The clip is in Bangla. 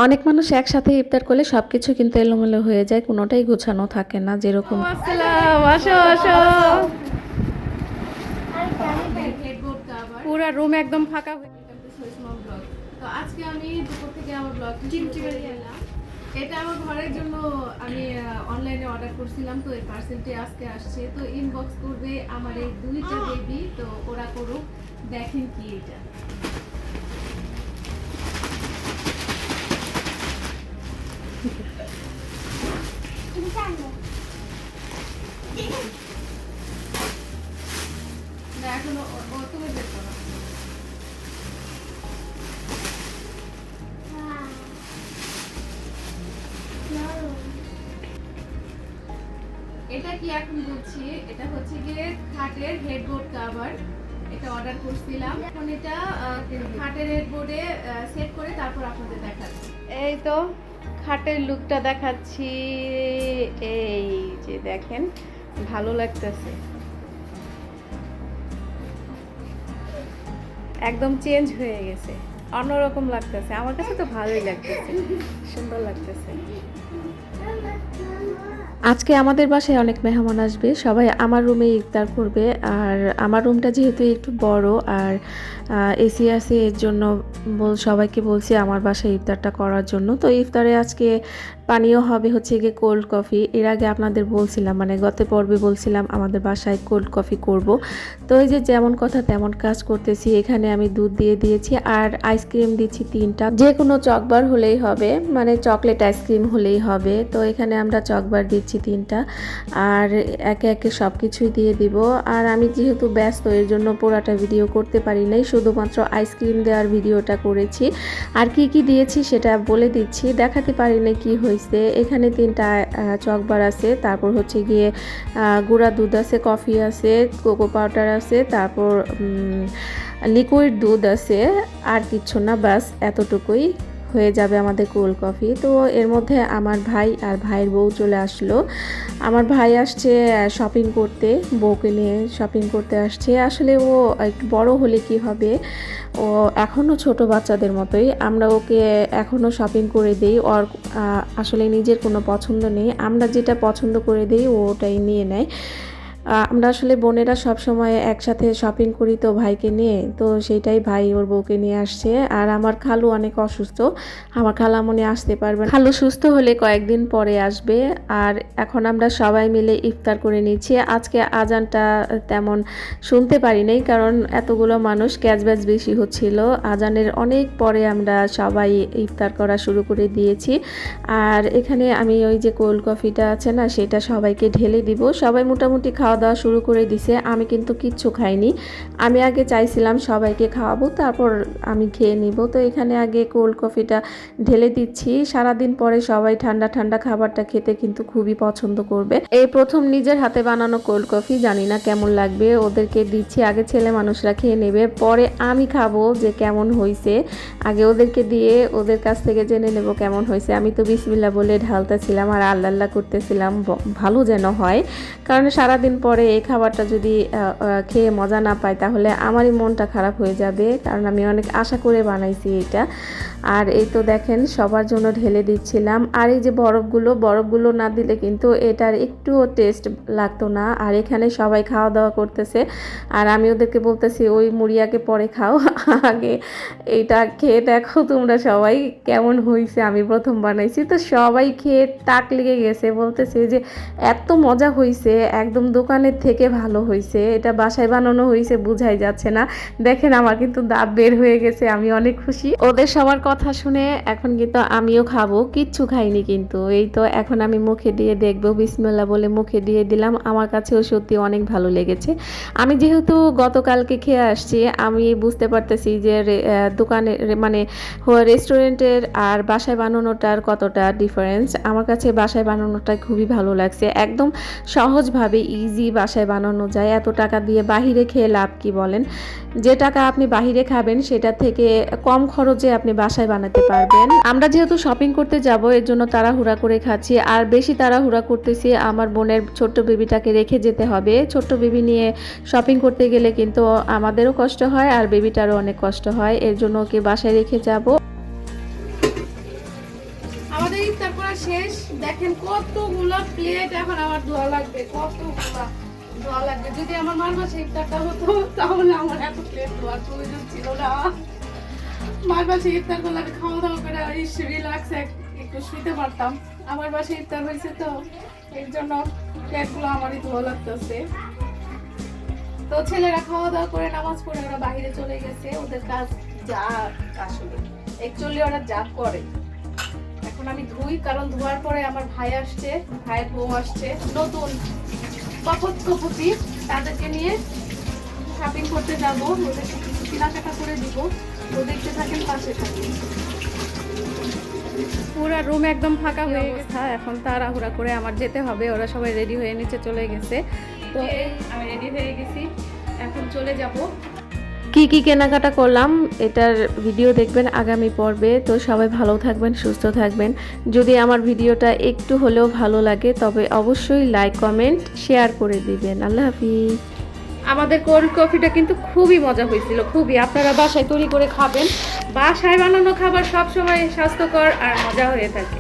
অনেক মানুষ একসাথে ইফতার করলে সবকিছু কিন্তু এলোমেলো হয়ে যায়, কোনোটাই গোছানো থাকে না যেরকম। আসসালাম, আসো আসো। পুরা রুম একদম ফাঁকা হয়ে তো আজকে আমি দুপুর থেকে আমার ব্লগ এলাম। এটা আমার ঘরের জন্য আমি অনলাইনে অর্ডার করছিলাম, তো এই পার্সেলটি আজকে আসছে। তো ইনবক্স করবে আমার এই দুইটা বেবি, তো ওরা করুক। দেখেন কি এটা। এখনো তুমি বের করো। এটা কি এখন বলছি, এটা হচ্ছে গিয়ে খাটের হেডবোর্ড কভার। এটা অর্ডার করছিলাম, এখন এটা খাটের হেডবোর্ডে সেট করে তারপর আপনাদের দেখাচ্ছি। এই তো খাটের লুকটা দেখাচ্ছি। এই যে দেখেন, ভালো লাগতেছে, একদম চেঞ্জ হয়ে গেছে, অন্যরকম লাগতেছে। আমার কাছে তো ভালোই লাগতেছে, সুন্দর লাগতেছে। আজকে আমাদের বাসায় অনেক মেহমান আসবে, সবাই আমার রুমে ইফতার করবে। আর আমার রুমটা যেহেতু একটু বড় আর এসি আছে, এর জন্য সবাইকে বলছি আমার বাসায় ইফতারটা করার জন্য। তো ইফতারে আজকে পানীয় হবে হচ্ছে গিয়ে কোল্ড কফি। এর আগে আপনাদের বলছিলাম, মানে গত পর্বে বলছিলাম আমাদের বাসায় কোল্ড কফি করব। তো এই যে যেমন কথা তেমন কাজ করতেছি। এখানে আমি দুধ দিয়ে দিয়েছি আর আইসক্রিম দিচ্ছি 3টা, যে কোনো চকবার হলেই হবে, মানে চকলেট আইসক্রিম হলেই হবে। তো এখানে আমরা চকবার দিচ্ছি 3টা, আর একে একে সব কিছুই দিয়ে দিব। আর আমি যেহেতু ব্যস্ত, এর জন্য পুরাটা ভিডিও করতে পারি নাই, শুধুমাত্র আইসক্রিম দেওয়ার ভিডিওটা করেছি। আর কি কি দিয়েছি সেটা বলে দিচ্ছি, দেখাতে পারি না কি হয়েছে। এখানে 3টা চকবার আছে, তারপর হচ্ছে গিয়ে গুঁড়া দুধ আছে, কফি আছে, কোকো পাউডার আছে, তারপর লিকুইড দুধ আছে, আর কিচ্ছু না, বাস এতটুকুই হয়ে যাবে আমাদের কোল্ড কফি। তো এর মধ্যে আমার ভাই আর ভাইয়ের বউ চলে আসলো। আমার ভাই আসছে শপিং করতে, বউকে নিয়ে শপিং করতে আসছে। আসলে ও একটু বড় হলে কি হবে, ও এখনও ছোট বাচ্চাদের মতোই। আমরা ওকে এখনও শপিং করে দিই, ওর আসলে নিজের কোনো পছন্দ নেই, আমরা যেটা পছন্দ করে দিই ও ওটাই নিয়ে নেয়। আমরা আসলে বোনেরা সব সময় একসাথে শপিং করি তো ভাইকে নিয়ে, তো সেইটাই ভাই ওর বউকে নিয়ে আসছে। আর আমার খালু অনেক অসুস্থ, আমার খালামণি আসতে পারবে না, খালু সুস্থ হলে কয়েকদিন পরে আসবে। আর এখন আমরা সবাই মিলে ইফতার করে নিচ্ছি। আজকে আজানটা তেমন শুনতে পারি নাই, কারণ এতগুলো মানুষ, ক্যাচব্যাচ বেশি হচ্ছিল। আজানের অনেক পরে আমরা সবাই ইফতার করা শুরু করে দিয়েছি। আর এখানে আমি ওই যে কোল্ড কফিটা আছে না, সেটা সবাইকে ঢেলে দিব। সবাই মোটামুটি খাওয়া দাওয়া শুরু করে দিছে, আমি কিন্তু কিচ্ছু খাইনি। আমি আগে চাইছিলাম সবাইকে খাওয়াবো, তারপর আমি খেয়ে নিব। তো এখানে আগে কোল্ড কফিটা ঢেলে দিচ্ছি। সারাদিন পরে সবাই ঠান্ডা ঠান্ডা খাবারটা খেতে কিন্তু খুবই পছন্দ করবে। এই প্রথম নিজের হাতে বানানো কোল্ড কফি, জানি না কেমন লাগবে। ওদেরকে দিচ্ছি, আগে ছেলে মানুষরা খেয়ে নেবে, পরে আমি খাবো যে কেমন হয়েছে। আগে ওদেরকে দিয়ে ওদের কাছ থেকে জেনে নেব কেমন হয়েছে। আমি তো বিসমিল্লাহ বলে ঢালতেছিলাম আর আল্লাহ আল্লাহ করতেছিলাম ভালো যেন হয়, কারণ সারাদিন পরে এই খাবারটা যদি খেয়ে মজা না পাই তাহলে আমারই মনটা খারাপ হয়ে যাবে, কারণ আমি অনেক আশা করে বানাইছি এটা। আর এই তো দেখেন সবার জন্য ঢেলে দিচ্ছিলাম। আর এই যে বরফগুলো না দিলে কিন্তু এটার একটুও টেস্ট লাগতো না। আর এখানে সবাই খাওয়া দাওয়া করতেছে, আর আমি ওদেরকে বলতেছি ওই মুড়িয়াকে পরে খাও, আগে এইটা খেয়ে দেখো তোমরা সবাই কেমন হয়েছে, আমি প্রথম বানাইছি। তো সবাই খেয়ে তাক লেগে গেছে, বলতেছে যে এত মজা হয়েছে, একদম দোকানের থেকে ভালো হয়েছে, এটা বাসায় বানানো হয়েছে বোঝাই যাচ্ছে না। দেখেন আমার কিন্তু দাঁত বের হয়ে গেছে, আমি অনেক খুশি। ওদের সবার কথা শুনে এখন কিন্তু আমিও খাবো, কিচ্ছু খাইনি কিন্তু। এই তো এখন আমি মুখে দিয়ে দেখবো, বিসমিল্লাহ বলে মুখে দিয়ে দিলাম। আমার কাছেও সত্যি অনেক ভালো লেগেছে। আমি যেহেতু গতকালকে খেয়ে আসছি, আমি বুঝতে পারতেছি যে দোকানে মানে রেস্টুরেন্টের আর বাসায় বানানোটার কতটা ডিফারেন্স। আমার কাছে বাসায় বানানোটা খুবই ভালো লাগছে, একদম সহজভাবে ইজি বাসায় বানানো যায়। এত টাকা দিয়ে বাহিরে খেয়ে লাভ কি বলেন? যে টাকা আপনি বাহিরে খাবেন সেটা থেকে কম খরচে আপনি বাসায় বানাতে পারবেন। আমরা যেহেতু শপিং করতে যাব, এর জন্য তাড়াহুড়া করে খাচ্ছি। আর বেশি তাড়াহুড়া করতেছি, আমার বোনের ছোট্ট বেবিটাকে রেখে যেতে হবে। ছোট্ট বেবি নিয়ে শপিং করতে গেলে কিন্তু আমাদেরও কষ্ট হয় আর বেবিটারও অনেক কষ্ট হয়, এর জন্য ওকে বাসায় রেখে যাব। আমাদের ইফতার করা শেষ। দেখেন কতগুলো প্লেট এখন আমার ধোয়া লাগবে, কতগুলা ধোয়া লাগবে। যদি আমার মার বাসায় ইফতারটা হতো তাহলে আমার এত প্লেট ধোয়ার প্রয়োজন ছিল না। মার বাসায় ইফতার করলে আমি খাওয়া দাওয়া করে রিল্যাক্স একটু শুতে পারতাম। আমার বাসায় ইফতার হয়েছে তো এর জন্য প্লেটগুলো আমারই ধোয়া লাগতেছে। তো ছেলেরা খাওয়া দাওয়া করে নামাজ পড়ে ওরা বাইরে চলে গেছে, ওদের কাজ যা আসলে অ্যাকচুয়ালি ওরা যা করে। এখন আমি ধুই, কারণ ধোয়ার পরে আমার ভাই আসছে, ভাইয়ের বউ আসছে, নতুন কপতি, তাদেরকে নিয়ে শপিং করতে যাব, ওদেরকে কিছু কেনাকাটা করে দিব। তো দেখতে থাকেন, পাশে থাকেন। পুরা রুম একদম ফাঁকা হয়ে অবস্থা। এখন তাড়াহুড়া করে আমার যেতে হবে, ওরা সবাই রেডি হয়ে নিচে চলে গেছে। তো আমি রেডি হয়ে গেছি, এখন চলে যাব। কি কি কেনাকাটা করলাম এটার ভিডিও দেখবেন আগামী পর্বে। তো সবাই ভালো থাকবেন, সুস্থ থাকবেন। যদি আমার ভিডিওটা একটু হলেও ভালো লাগে তবে অবশ্যই লাইক, কমেন্ট, শেয়ার করে দিবেন। আল্লাহ হাফিজ। আমাদের কোল্ড কফিটা কিন্তু খুবই মজা হয়েছিল, খুবই। আপনারা বাসায় তৈরি করে খাবেন। বাসায় বানানো খাবার সবসময় স্বাস্থ্যকর আর মজা হয়ে থাকে।